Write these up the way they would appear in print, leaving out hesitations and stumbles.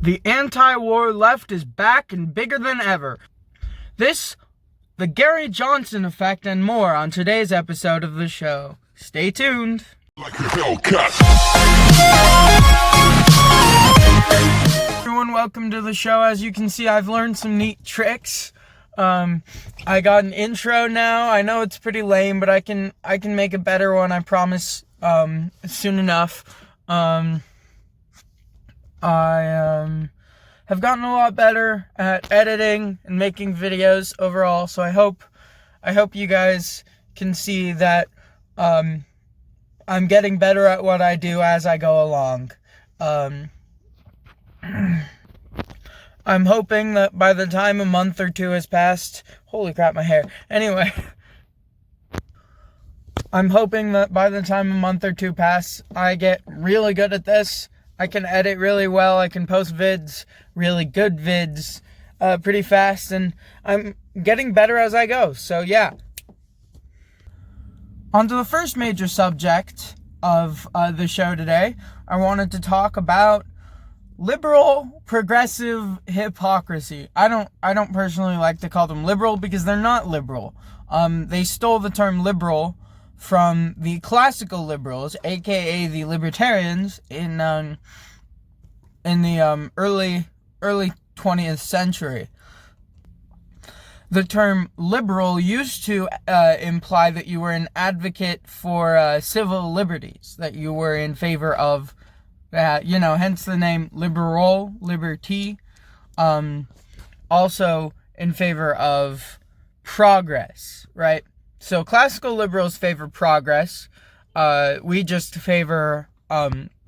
The anti-war left is back and bigger than ever. This, the Gary Johnson effect, and more on today's episode of the show. Stay tuned. Like a Hellcat. Everyone, welcome to the show. As you can see, I've learned some neat tricks. I got an intro now. I know it's pretty lame, but I can make a better one, I promise, soon enough. I have gotten a lot better at editing and making videos overall, so I hope you guys can see that I'm getting better at what I do as I go along. I'm hoping that by the time a month or two has passed, holy crap, my hair. Anyway, I'm hoping that by the time a month or two pass, I get really good at this. I can edit really well. I can post vids, really good vids, pretty fast, and I'm getting better as I go. So yeah. On to the first major subject of the show today. I wanted to talk about liberal progressive hypocrisy. I don't personally like to call them liberal because they're not liberal. They stole the term liberal from the classical liberals, aka the libertarians, in the early 20th century. The term liberal used to imply that you were an advocate for civil liberties, that you were in favor of, hence the name liberal, liberty, also in favor of progress, right? So classical liberals favor progress. We just favor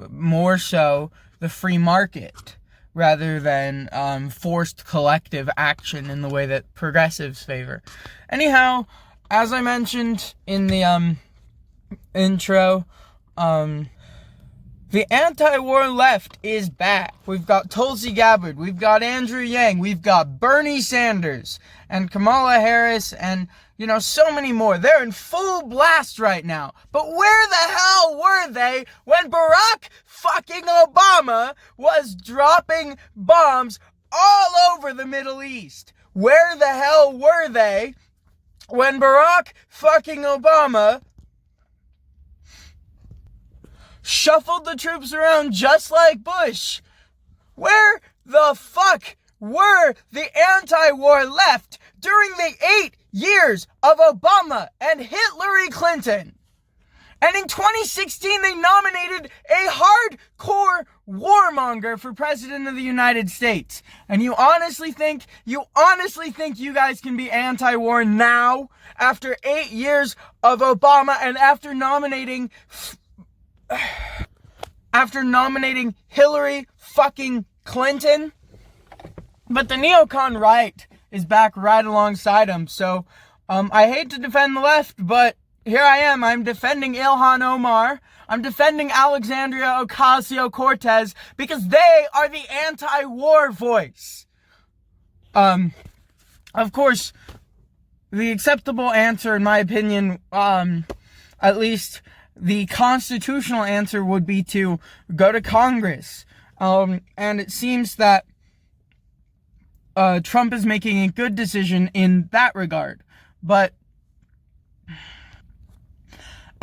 more so the free market rather than forced collective action in the way that progressives favor. Anyhow, as I mentioned in the intro, the anti-war left is back. We've got Tulsi Gabbard, we've got Andrew Yang, we've got Bernie Sanders, and Kamala Harris, and, so many more. They're in full blast right now. But where the hell were they when Barack fucking Obama was dropping bombs all over the Middle East? Where the hell were they when Barack fucking Obama shuffled the troops around just like Bush? Where the fuck were the anti-war left during the 8 years of Obama and Hillary Clinton? And in 2016, they nominated a hardcore warmonger for president of the United States. And you honestly think you guys can be anti-war now, after 8 years of Obama, and after nominating Hillary fucking Clinton? But the neocon right is back right alongside him. So, I hate to defend the left, but here I am. I'm defending Ilhan Omar. I'm defending Alexandria Ocasio-Cortez because they are the anti-war voice. Of course, the acceptable answer, in my opinion, at least the constitutional answer, would be to go to Congress. And it seems that Trump is making a good decision in that regard. But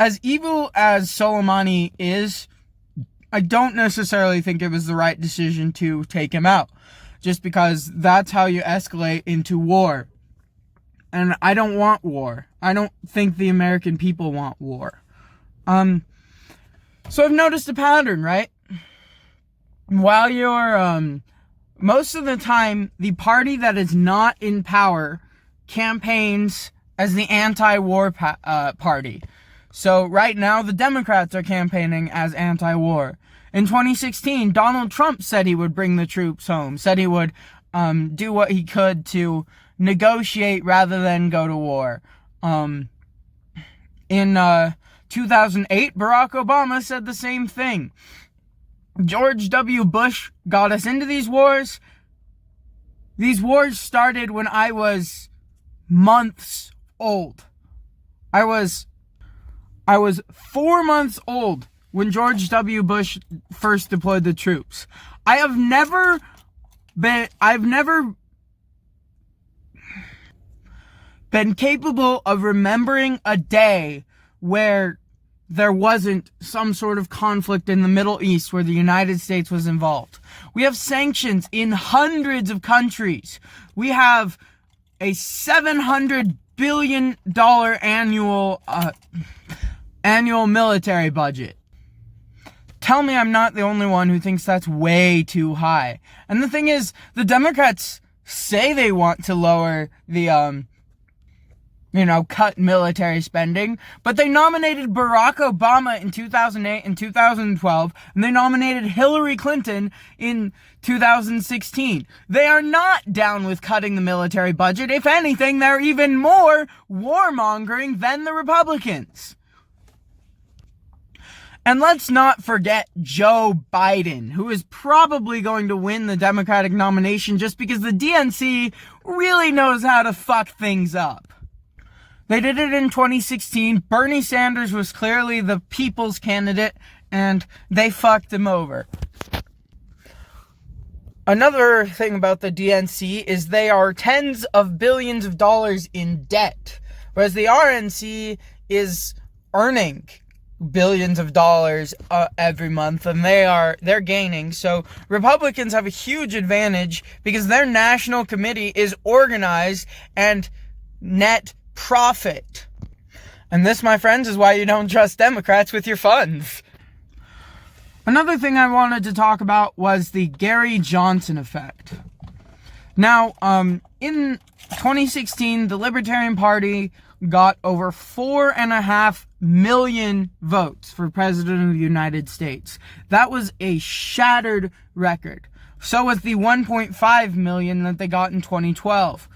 as evil as Soleimani is, I don't necessarily think it was the right decision to take him out, just because that's how you escalate into war. And I don't want war. I don't think the American people want war. So I've noticed a pattern, right? While you're, most of the time, the party that is not in power campaigns as the anti-war party. So right now, the Democrats are campaigning as anti-war. In 2016, Donald Trump said he would bring the troops home, said he would do what he could to negotiate rather than go to war. In 2008, Barack Obama said the same thing. George W. Bush got us into these wars. These wars started when I was months old. I was 4 months old when George W. Bush first deployed the troops. I have never I've never been capable of remembering a day where there wasn't some sort of conflict in the Middle East where the United States was involved. We have sanctions in hundreds of countries. We have a $700 billion annual military budget. Tell me I'm not the only one who thinks that's way too high. And the thing is, the Democrats say they want to lower the, cut military spending, but they nominated Barack Obama in 2008 and 2012, and they nominated Hillary Clinton in 2016. They are not down with cutting the military budget. If anything, they're even more warmongering than the Republicans. And let's not forget Joe Biden, who is probably going to win the Democratic nomination just because the DNC really knows how to fuck things up. They did it in 2016. Bernie Sanders was clearly the people's candidate, and they fucked him over. Another thing about the DNC is they are tens of billions of dollars in debt, whereas the RNC is earning billions of dollars every month, and they're gaining. So Republicans have a huge advantage because their national committee is organized and net profit. And this, my friends, is why you don't trust Democrats with your funds. Another thing I wanted to talk about was the Gary Johnson effect. Now, in 2016, the Libertarian Party got over 4.5 million votes for President of the United States. That was a shattered record. So was the 1.5 million that they got in 2012.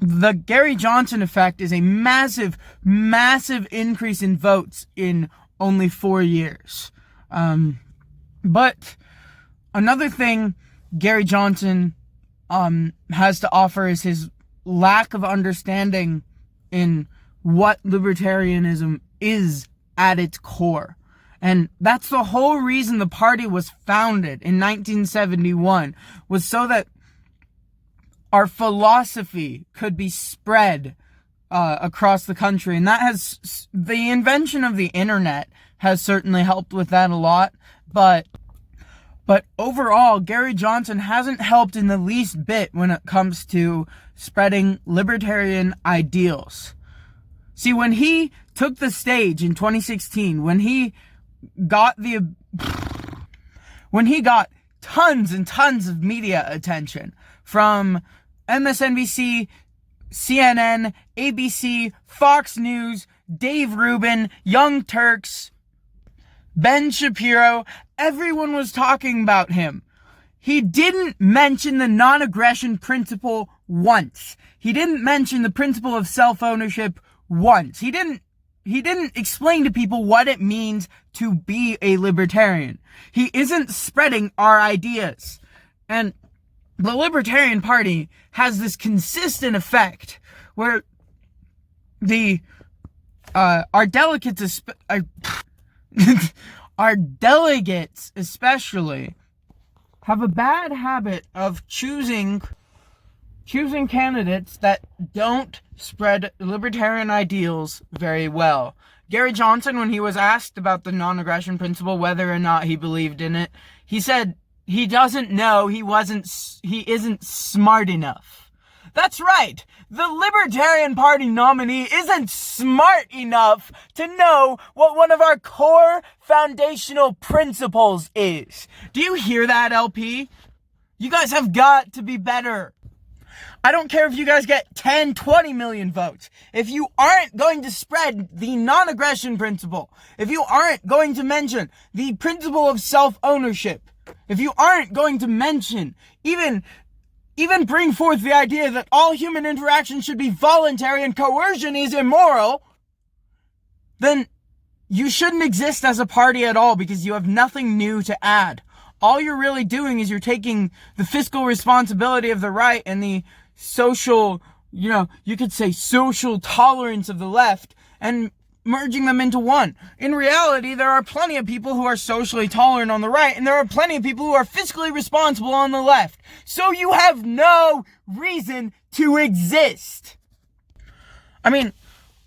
The Gary Johnson effect is a massive, massive increase in votes in only 4 years. But another thing Gary Johnson has to offer is his lack of understanding in what libertarianism is at its core. And that's the whole reason the party was founded in 1971, was so that our philosophy could be spread across the country. And that has, the invention of the internet has certainly helped with that a lot. But overall, Gary Johnson hasn't helped in the least bit when it comes to spreading libertarian ideals. See, when he took the stage in 2016, when he got tons and tons of media attention from MSNBC, CNN, ABC, Fox News, Dave Rubin, Young Turks, Ben Shapiro, everyone was talking about him. He didn't mention the non-aggression principle once. He didn't mention the principle of self-ownership once. He didn't explain to people what it means to be a libertarian. He isn't spreading our ideas. And the Libertarian Party has this consistent effect where our delegates especially have a bad habit of choosing candidates that don't spread libertarian ideals very well. Gary Johnson, when he was asked about the non-aggression principle, whether or not he believed in it, he said he doesn't know, he isn't smart enough. That's right. The Libertarian Party nominee isn't smart enough to know what one of our core foundational principles is. Do you hear that, LP? You guys have got to be better. I don't care if you guys get 10, 20 million votes. If you aren't going to spread the non-aggression principle, if you aren't going to mention the principle of self-ownership, if you aren't going to mention, even bring forth the idea that all human interaction should be voluntary and coercion is immoral, then you shouldn't exist as a party at all because you have nothing new to add. All you're really doing is you're taking the fiscal responsibility of the right and the social, you could say social tolerance of the left and merging them into one. In reality, there are plenty of people who are socially tolerant on the right, and there are plenty of people who are fiscally responsible on the left. So you have no reason to exist. I mean,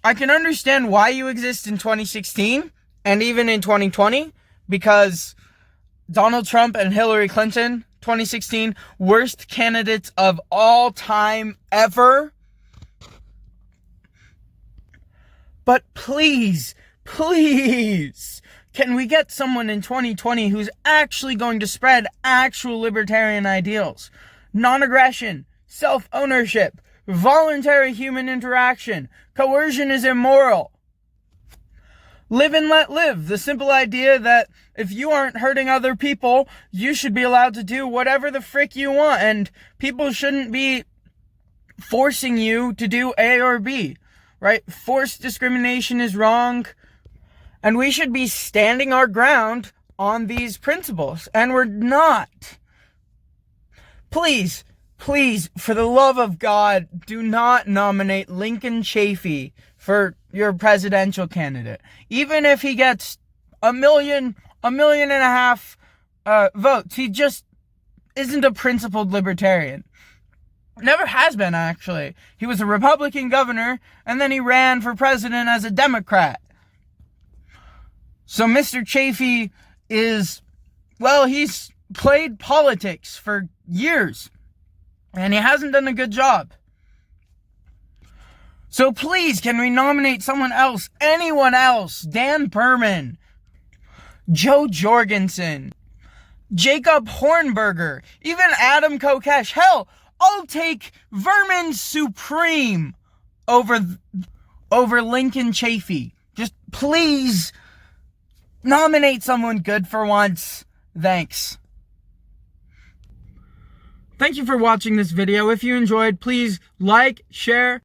I can understand why you exist in 2016 and even in 2020, because Donald Trump and Hillary Clinton, 2016, worst candidates of all time ever. But please, can we get someone in 2020 who's actually going to spread actual libertarian ideals? Non-aggression, self-ownership, voluntary human interaction, coercion is immoral. Live and let live. The simple idea that if you aren't hurting other people, you should be allowed to do whatever the frick you want, and people shouldn't be forcing you to do A or B, right? Forced discrimination is wrong, and we should be standing our ground on these principles, and we're not. Please, for the love of God, do not nominate Lincoln Chafee for your presidential candidate. Even if he gets a million and a half votes, he just isn't a principled libertarian. Never has been, actually. He was a Republican governor, and then he ran for president as a Democrat. So Mr. Chafee is, well, he's played politics for years, and he hasn't done a good job. So please, can we nominate someone else? Anyone else? Dan Berman, Joe Jorgensen, Jacob Hornberger, even Adam Kokesh. Hell, I'll take Vermin Supreme over Lincoln Chafee. Just please nominate someone good for once. Thanks. Thank you for watching this video. If you enjoyed, please like, share,